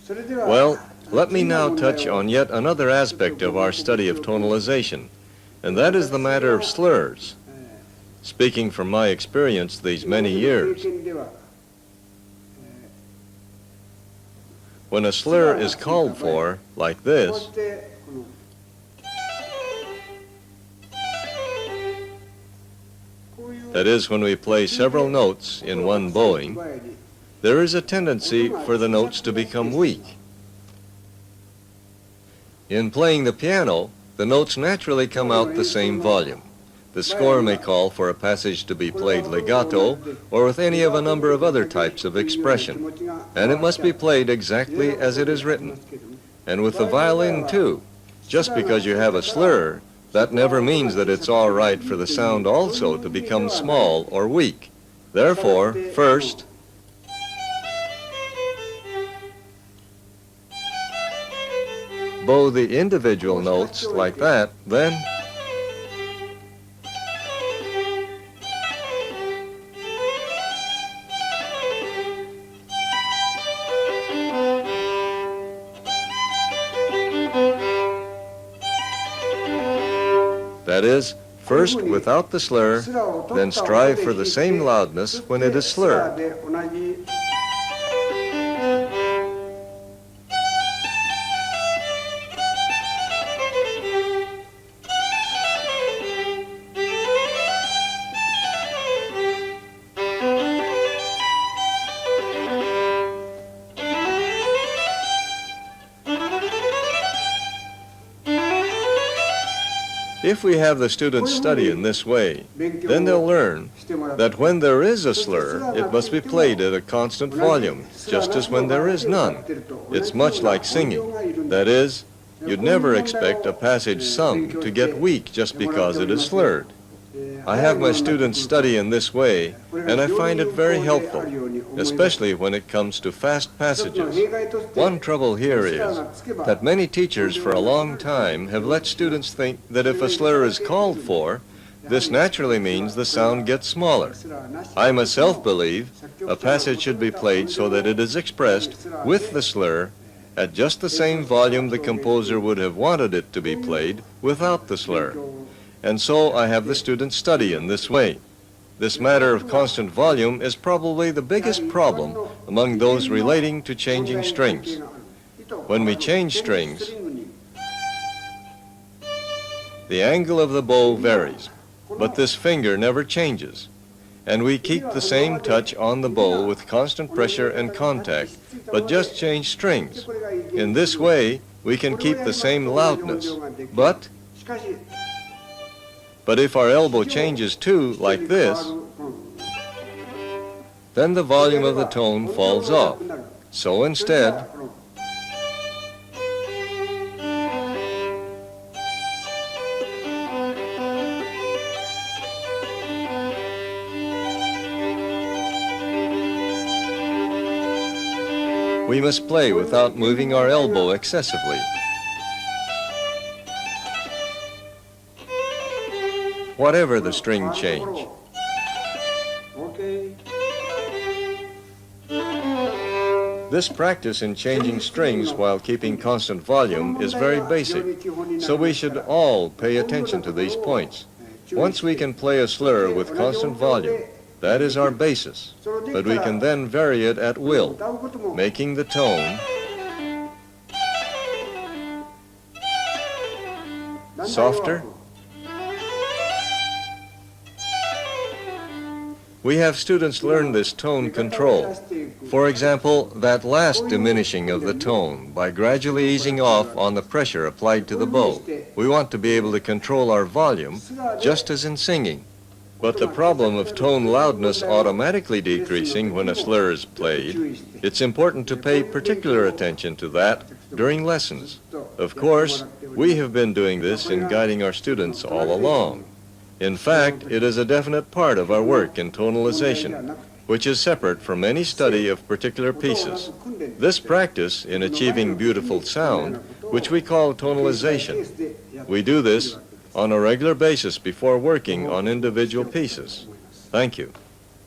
Well, let me now touch on yet another aspect of our study of tonalization, and that is the matter of slurs. Speaking from my experience these many years, when a slur is called for, like this, that is, when we play several notes in one bowing, there is a tendency for the notes to become weak. In playing the piano, the notes naturally come out the same volume. The score may call for a passage to be played legato or with any of a number of other types of expression, and it must be played exactly as it is written. And with the violin too, just because you have a slur, that never means that it's all right for the sound also to become small or weak. Therefore, first, bow the individual notes like that, then that is, first without the slur, then strive for the same loudness when it is slurred. If we have the students study in this way, then they'll learn that when there is a slur, it must be played at a constant volume, just as when there is none. It's much like singing. That is, you'd never expect a passage sung to get weak just because it is slurred. I have my students study in this way, and I find it very helpful, especially when it comes to fast passages. One trouble here is that many teachers for a long time have let students think that if a slur is called for, this naturally means the sound gets smaller. I myself believe a passage should be played so that it is expressed with the slur at just the same volume the composer would have wanted it to be played without the slur. And so I have the students study in this way. This matter of constant volume is probably the biggest problem among those relating to changing strings. When we change strings, the angle of the bow varies, but this finger never changes, and we keep the same touch on the bow with constant pressure and contact, but just change strings. In this way, we can keep the same loudness, but if our elbow changes too, like this, then the volume of the tone falls off. So instead, we must play without moving our elbow excessively. Whatever the string change. This practice in changing strings while keeping constant volume is very basic, so we should all pay attention to these points. Once we can play a slur with constant volume, that is our basis, but we can then vary it at will, making the tone softer. We have students learn this tone control. For example, that last diminishing of the tone by gradually easing off on the pressure applied to the bow. We want to be able to control our volume, just as in singing. But the problem of tone loudness automatically decreasing when a slur is played, it's important to pay particular attention to that during lessons. Of course, we have been doing this in guiding our students all along. In fact, it is a definite part of our work in tonalization, which is separate from any study of particular pieces. This practice in achieving beautiful sound, which we call tonalization, we do this on a regular basis before working on individual pieces. Thank you.